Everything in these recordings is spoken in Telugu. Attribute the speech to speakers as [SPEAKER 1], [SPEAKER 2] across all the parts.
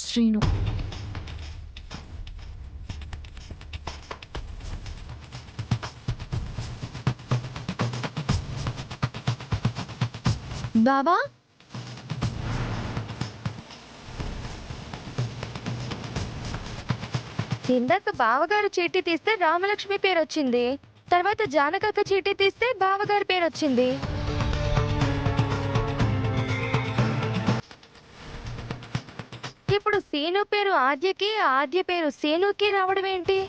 [SPEAKER 1] శ్రీను. బావా, ఇందాక బావగారు చీటీ తీస్తే రామలక్ష్మి పేరు వచ్చింది. తర్వాత జానకక్క చీటీ తీస్తే బావగారి పేరు వచ్చింది. ఇప్పుడు సీను పేరు ఆద్యకి, ఆద్య పేరు సీనుకి రావడం ఏంటి?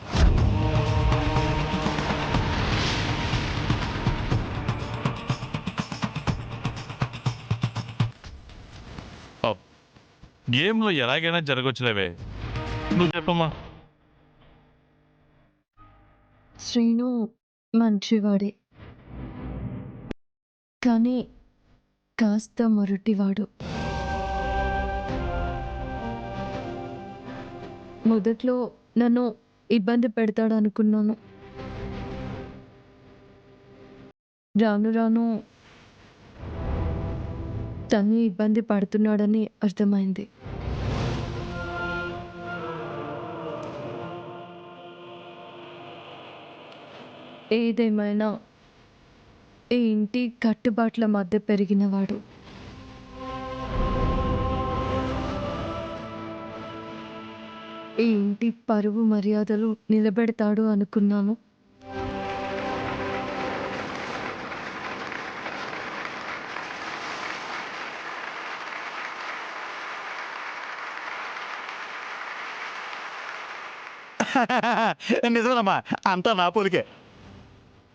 [SPEAKER 2] గేమ్లో ఎలాగైనా జరగొచ్చులేవే, నువ్వు చెప్పమ్మా.
[SPEAKER 1] శ్రీను మంచివాడే, కానీ కాస్త మొరటివాడు. మొదట్లో నన్ను ఇబ్బంది పెడతాడు అనుకున్నాను. రాను రాను తను ఇబ్బంది పడుతున్నాడని అర్థమైంది. ఏదేమైనా ఈ ఇంటి కట్టుబాట్ల మధ్య పెరిగినవాడు. ఈ ఇంటి పరువు మర్యాదలు నిలబెడతాడు అనుకున్నాను.
[SPEAKER 3] నిజమేనమ్మా, అంతా నా పోలికే.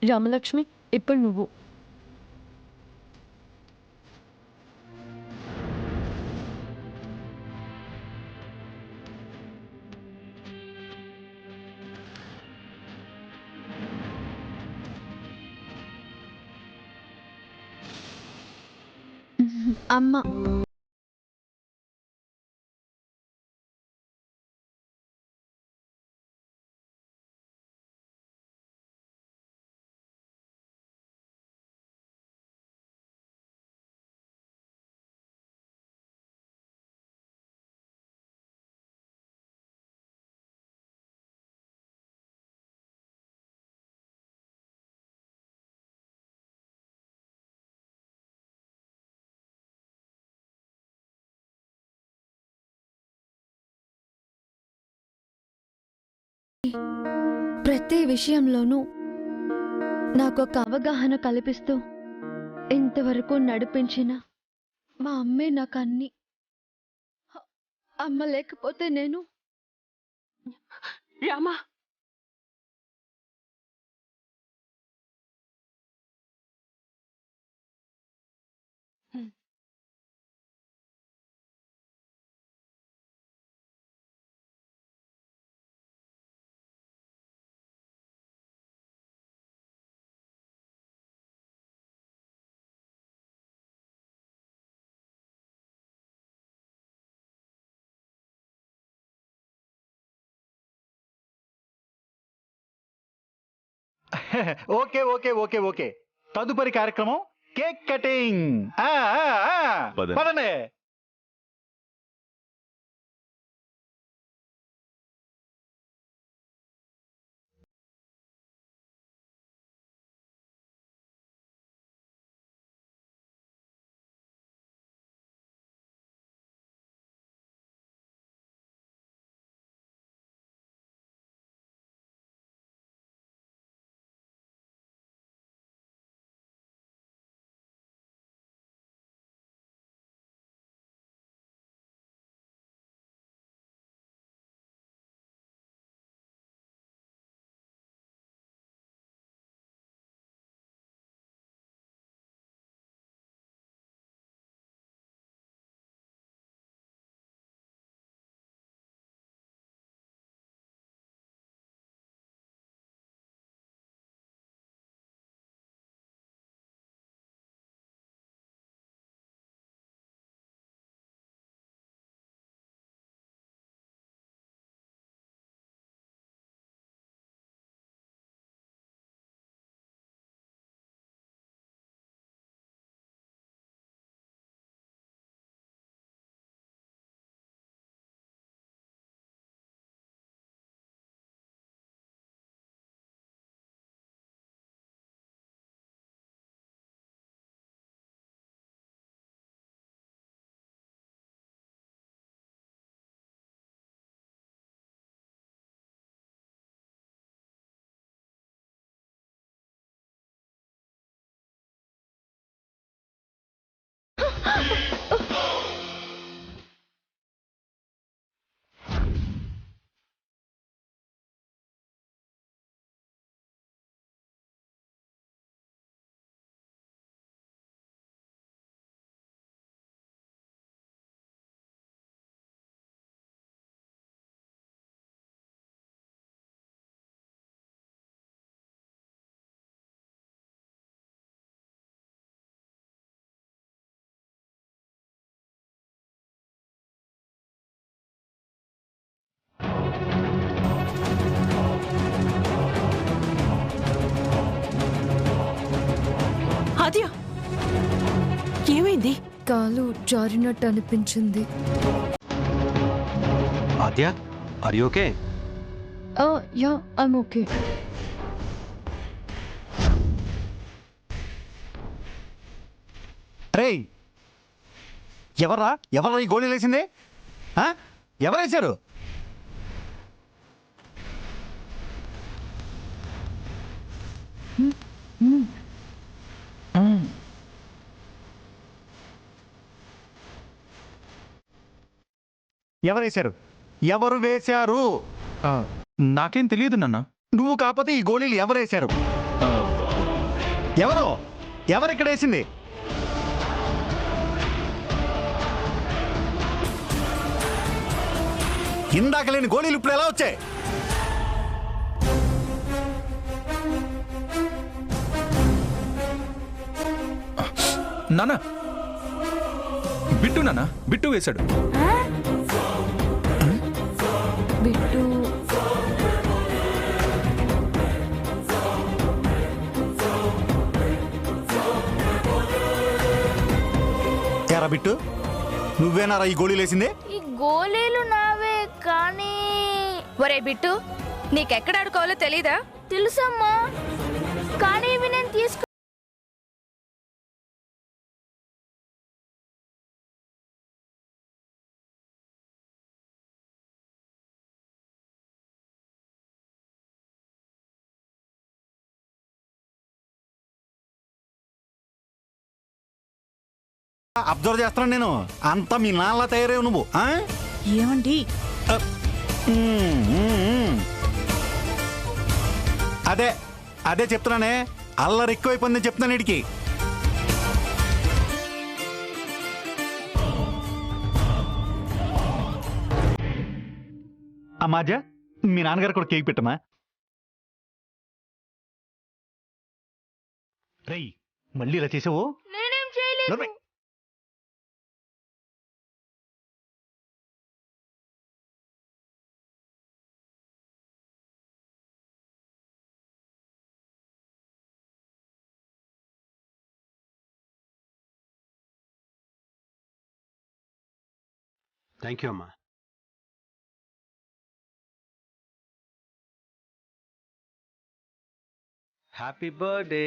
[SPEAKER 1] రామలక్ష్మి, ఇప్పుడు నువ్వు. అమ్మ. ప్రతి విషయంలోనూ నాకు ఒక అవగాహన కల్పిస్తూ ఇంతవరకు నడిపించిన మా అమ్మే నాకు అన్ని. అమ్మ లేకపోతే నేను
[SPEAKER 4] Rama,
[SPEAKER 3] okay okay okay okay, తదుపరి కార్యక్రమం కేక్ కటింగ్. పదండి.
[SPEAKER 4] ఆద్య ఏమైంది?
[SPEAKER 1] కాలు జారినట్టు అనిపించింది.
[SPEAKER 5] Aadya are you okay?
[SPEAKER 1] Yeah I'm okay.
[SPEAKER 3] రేయ్, ఎవర్రా ఈ గోళీలు వేసింది? ఎవరు వేశారు? ఎవరు వేశారు?
[SPEAKER 6] నాకేం తెలియదు నాన్న.
[SPEAKER 3] నువ్వు కాకపోతే ఈ గోళీలు ఎవరు వేశారు? ఎవరిక్కడ వేసింది? ఇందాక లేని గోళీలు ఇప్పుడు ఎలా వచ్చాయి?
[SPEAKER 6] నాన్న బిట్టు వేశాడు.
[SPEAKER 1] బిట్టు
[SPEAKER 3] ఎరా బిట్టు, నువ్వేనారా ఈ గోళీలు వేసింది?
[SPEAKER 7] ఈ గోళీలు నావే కానీ.
[SPEAKER 1] ఒరే బిట్టు, నీకెక్కడ ఆడుకోవాలో తెలీదా?
[SPEAKER 7] తెలుసమ్మా, కానీ ఇవి నేను తీసుకు.
[SPEAKER 3] అబ్జర్వ్ చేస్తున్నాను నేను. అంతా మీ నాన్నలా తయారయ్యావు నువ్వు.
[SPEAKER 4] ఏమండి?
[SPEAKER 3] అదే చెప్తున్నానే, అల్లరి ఎక్కువైపోయిందని చెప్తున్నాను వీడికి. అమ్మాజా, మీ నాన్నగారు కూడా కేక్ పెట్టమా. రేయ్, మళ్ళీ ఇలా చేసావు?
[SPEAKER 7] నేనేం చేయలేదు.
[SPEAKER 5] థ్యాంక్ యూ అమ్మా. Happy birthday.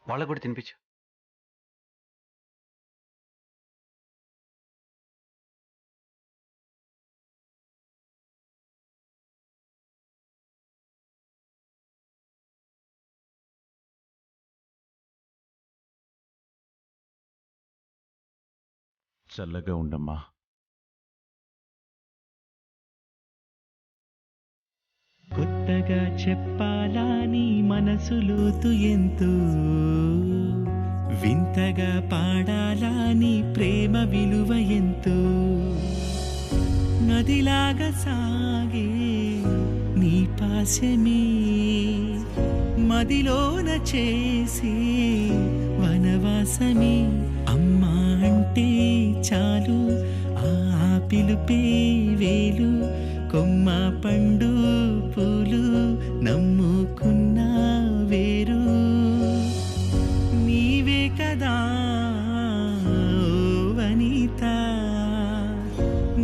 [SPEAKER 5] వాళ్ళకు కూడా తినిపించు.
[SPEAKER 2] చల్లగా ఉండమ్మా.
[SPEAKER 8] కొత్తగా చెప్పాలా నీ మనసులోతు ఎంతో, వింతగా పాడాలా నీ ప్రేమ విలువ ఎంతో, నదిలాగా సాగే నీ పాశమే మదిలోన చేసే వనవాసమే. అమ్మా అంటే చాలు ఆ పిలుపే వేలు, కొమ్మ పండు పూలు నమ్ముకున్న వేరు నీవే కదా వనిత,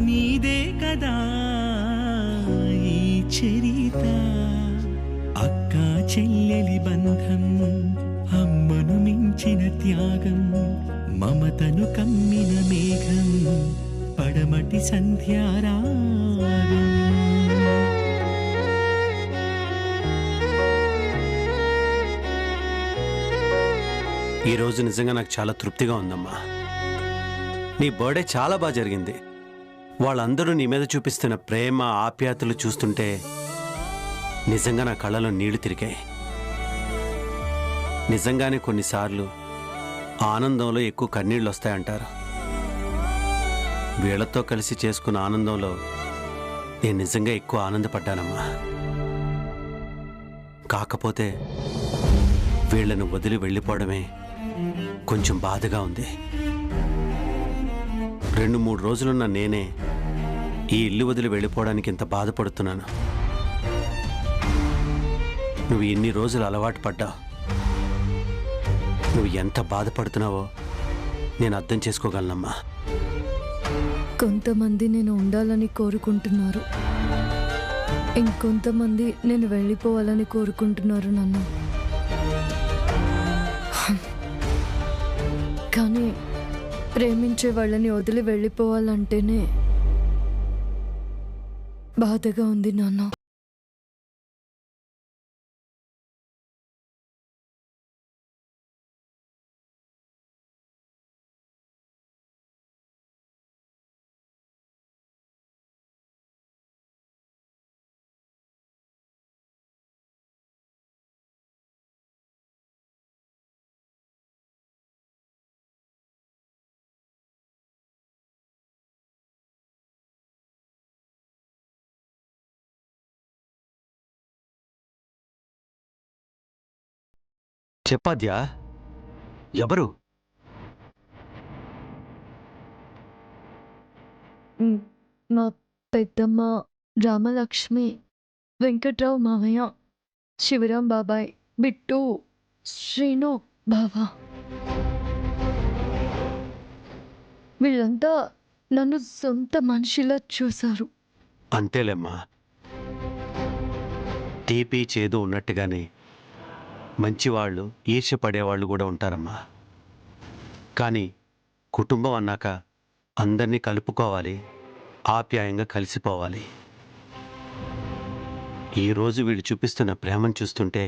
[SPEAKER 8] నీదే కదా ఈ చరిత. అక్క చెల్లెలి బంధం, అమ్మను మించిన త్యాగం, మమతను కమ్మిన మేఘం, పడమటి సంధ్యారాగం.
[SPEAKER 5] ఈరోజు నిజంగా నాకు చాలా తృప్తిగా ఉందమ్మా. నీ బర్త్డే చాలా బాగా జరిగింది. వాళ్ళందరూ నీ మీద చూపిస్తున్న ప్రేమ ఆప్యాయతలు చూస్తుంటే నిజంగా నా కళ్ళలో నీళ్లు తిరిగాయి. నిజంగానే కొన్నిసార్లు ఆనందంలో ఎక్కువ కన్నీళ్ళు వస్తాయంటారు. వీళ్లతో కలిసి చేసుకున్న ఆనందంలో నేను నిజంగా ఎక్కువ ఆనందపడ్డానమ్మా. కాకపోతే వీళ్లను వదిలి వెళ్ళిపోవడమే కొంచెం బాధగా ఉంది. 2-3 రోజులున్న నేనే ఈ ఇల్లు వదిలి వెళ్ళిపోవడానికి ఇంత బాధపడుతున్నాను. నువ్వు ఎన్ని రోజులు అలవాటు పడ్డావు. నువ్వు ఎంత బాధపడుతున్నావో నేను అర్థం చేసుకోగలనమ్మా.
[SPEAKER 1] కొంతమంది నేను ఉండాలని కోరుకుంటున్నారు, ఇంకొంతమంది నేను వెళ్ళిపోవాలని కోరుకుంటున్నారు నన్ను. కానీ ప్రేమించే వాళ్ళని వదిలి వెళ్ళిపోవాలంటేనే బాధగా ఉంది నాన్న.
[SPEAKER 5] చెప్పాద్యా, ఎవరు?
[SPEAKER 1] మా పెద్దమ్మ, రామలక్ష్మి, వెంకట్రావు మావయ్య, శివరాం బాబాయ్, బిట్టు, శ్రీను బావా, వీళ్ళంతా నన్ను సొంత మనిషిలా చూశారు.
[SPEAKER 5] అంతేలేమ్మా. తీపి చేదు ఉన్నట్టుగానే మంచివాళ్ళు, ఈర్ష్యపడేవాళ్ళు కూడా ఉంటారమ్మా. కానీ కుటుంబం అన్నాక అందరినీ కలుపుకోవాలి, ఆప్యాయంగా కలిసిపోవాలి. ఈరోజు వీళ్ళు చూపిస్తున్న ప్రేమను చూస్తుంటే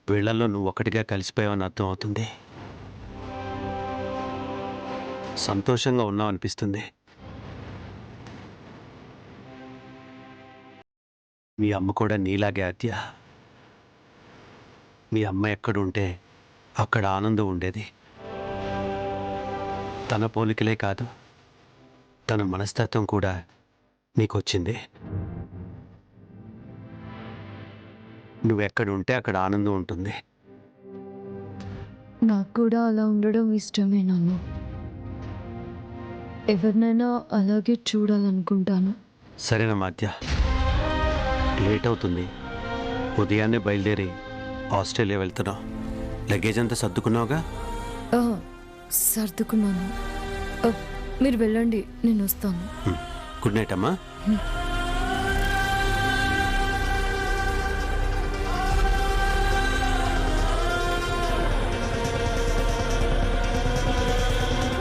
[SPEAKER 5] వీళ్ళల్లో నువ్వు ఒకటిగా కలిసిపోయావని అర్థం అవుతుంది. సంతోషంగా ఉన్నావు అనిపిస్తుంది. మీ అమ్మ కూడా నీలాగే ఆద్య. మీ అమ్మ ఎక్కడుంటే అక్కడ ఆనందం ఉండేది. తన పోలికలే కాదు, తన మనస్తత్వం కూడా నీకొచ్చింది. నువ్వెక్కడుంటే అక్కడ ఆనందం ఉంటుంది.
[SPEAKER 1] నాకు కూడా అలా ఉండడం ఇష్టమే నాన్న. ఎవరినైనా అలాగే చూడాలనుకుంటాను.
[SPEAKER 5] సరేనా ఆద్య, లేట్ అవుతుంది. ఉదయాన్నే బయలుదేరి ఆస్ట్రేలియా వెళ్తున్నావు. లగేజ్ అంతా సర్దుకున్నావుగా?
[SPEAKER 1] సర్దుకున్నాను. మీరు వెళ్ళండి, నేను వస్తాను.
[SPEAKER 5] గుడ్ నైట్ అమ్మా.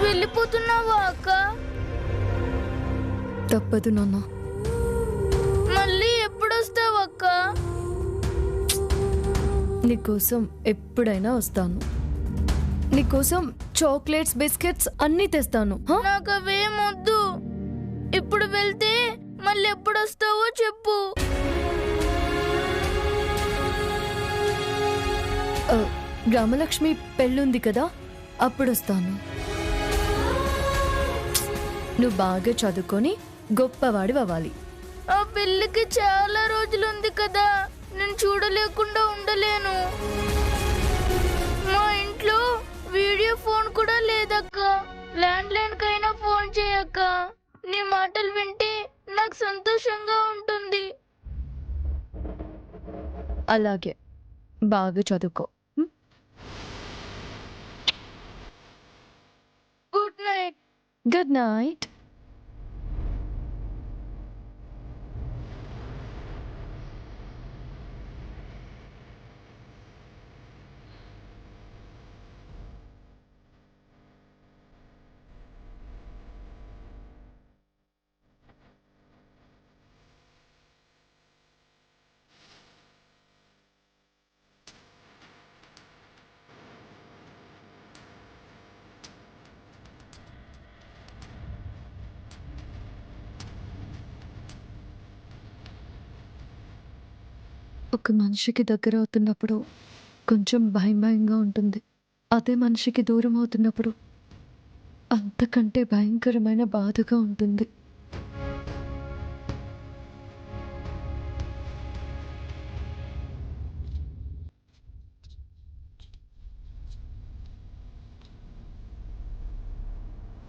[SPEAKER 7] వెళ్ళిపోతున్నావా అక్క?
[SPEAKER 1] తప్పదు నాన్న.
[SPEAKER 7] మళ్ళీ ఎప్పుడొస్తావు అక్క?
[SPEAKER 1] నీకోసం ఎప్పుడైనా వస్తాను. నీకోసం చాక్లెట్స్, బిస్కెట్స్ అన్నీ తెస్తాను.
[SPEAKER 7] నాకు అవేం వద్దు. ఇప్పుడు వెళ్తే మళ్ళీ ఎప్పుడొస్తావో చెప్పు.
[SPEAKER 1] రామలక్ష్మి పెళ్ళుంది కదా, అప్పుడు వస్తాను. నువ్వు బాగా చదువుకొని గొప్పవాడి అవ్వాలి.
[SPEAKER 7] ఆ పెళ్ళికి చాలా రోజులుంది కదా, నేను చూడలేకుండా ఉండలేను. మా ఇంట్లో వీడియో ఫోన్ కూడా లేదక్క. ల్యాండ్ లైన్ కైనా ఫోన్ చేయక్క. నీ మాటలు వింటే నాకు సంతోషంగా ఉంటుంది.
[SPEAKER 1] అలాగే, బాగా చదువుకో.
[SPEAKER 7] Good night.
[SPEAKER 1] Good night. ఒక మనిషికి దగ్గర అవుతున్నప్పుడు కొంచెం భయంగా ఉంటుంది. అదే మనిషికి దూరం అవుతున్నప్పుడు అంతకంటే భయంకరమైన బాధగా ఉంటుంది.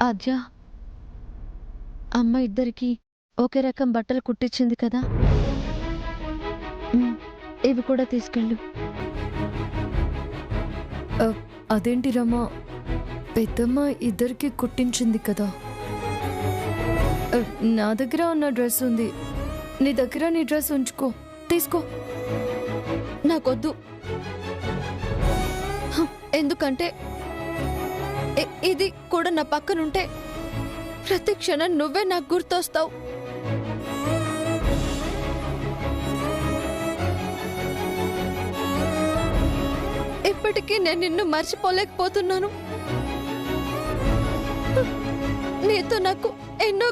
[SPEAKER 1] ఆద్య, అమ్మ ఇద్దరికి ఒకే రకం బట్టలు కుట్టించింది కదా. ఇవి కూడా తీసుకెళ్ళు. అదేంటి రమా, పెద్దమ్మ ఇద్దరికి కుట్టించింది కదా. నా దగ్గర ఉన్న డ్రెస్ ఉంది, నీ దగ్గర నీ డ్రెస్ ఉంచుకో, తీసుకో. నాకొద్దు. ఎందుకంటే ఇది కూడా నా పక్కనుంటే ప్రతి క్షణం నువ్వే నాకు గుర్తొస్తావు. ఇప్పటికీ నేను నిన్ను మర్చిపోలేకపోతున్నాను. నీతో నాకు ఎన్నో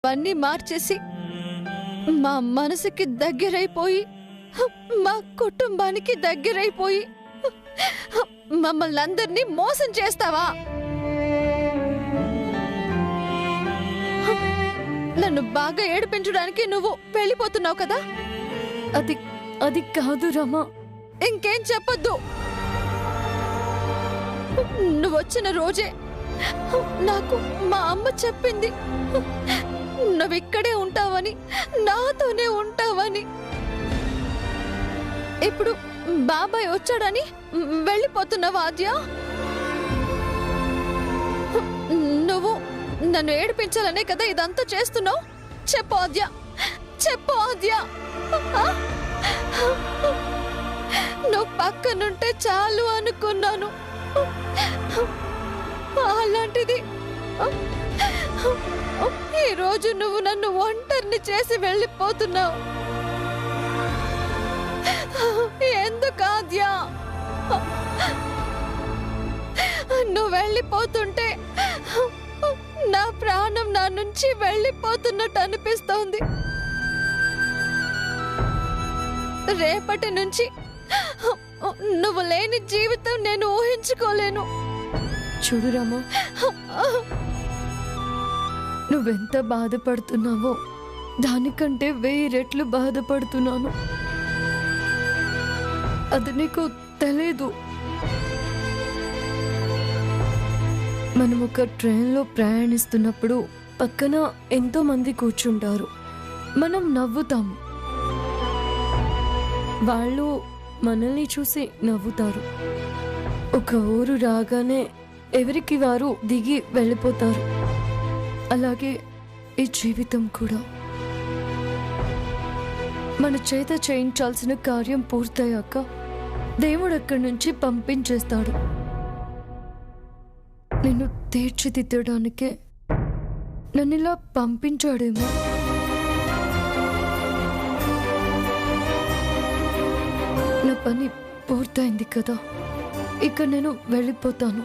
[SPEAKER 1] అన్నీ మార్చేసి మా మనసుకి దగ్గరైపోయి, మా కుటుంబానికి దగ్గరైపోయి మమ్మల్ని అందరినీ మోసం చేస్తావా? నన్ను బాగా ఏడిపించడానికి నువ్వు వెళ్ళిపోతున్నావు కదా. అది కాదు రమా. ఇంకేం చెప్పొద్దు. నువ్వు వచ్చిన రోజే నాకు మా అమ్మ చెప్పింది, నువ్వు ఇక్కడే ఉంటావని, నాతోనే ఉంటావని. ఇప్పుడు బాబాయ్ వచ్చాడని వెళ్ళిపోతున్నావా ఆద్య? నువ్వు నన్ను ఏడిపించాలనే కదా ఇదంతా చేస్తున్నావు. చెప్పు ఆద్య, చెప్పు ఆద్య. నువ్వు పక్కనుంటే చాలు అనుకున్నాను. అలాంటిది ఈ రోజు నువ్వు నన్ను ఒంటరిని చేసి వెళ్ళిపోతున్నావు. ఎందుకు ఆద్య? నువ్వు వెళ్ళిపోతుంటే నా ప్రాణం నా నుంచి వెళ్ళిపోతున్నట్టు అనిపిస్తోంది. రేపటి నుంచి నువ్వు లేని జీవితం నేను ఊహించుకోలేను. చూడు రామా, నువ్వెంత బాధపడుతున్నావో దానికంటే 1000 రెట్లు బాధపడుతున్నాను. అది నీకు తెలీదు. మనం ఒక ట్రైన్లో ప్రయాణిస్తున్నప్పుడు పక్కన ఎంతో మంది కూర్చుంటారు. మనం నవ్వుతాం, వాళ్ళు మనల్ని చూసి నవ్వుతారు. ఒక ఊరు రాగానే ఎవరికి వారు దిగి వెళ్ళిపోతారు. అలాగే ఈ జీవితం కూడా. మన చేత చేయించాల్సిన కార్యం పూర్తయ్యాక దేవుడు అక్కడి నుంచి పంపించేస్తాడు. నిన్ను తీర్చిదిద్దడానికే నన్ను ఇలా పంపించాడేమో. నా పని పూర్తయింది కదా, ఇక నేను వెళ్ళిపోతాను.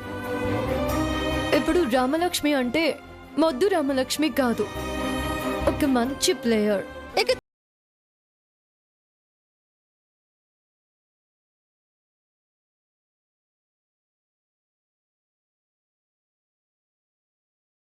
[SPEAKER 1] ఇప్పుడు రామలక్ష్మి అంటే మొద్దు రామలక్ష్మి కాదు, ఒక మంచి ప్లేయర్. ఇక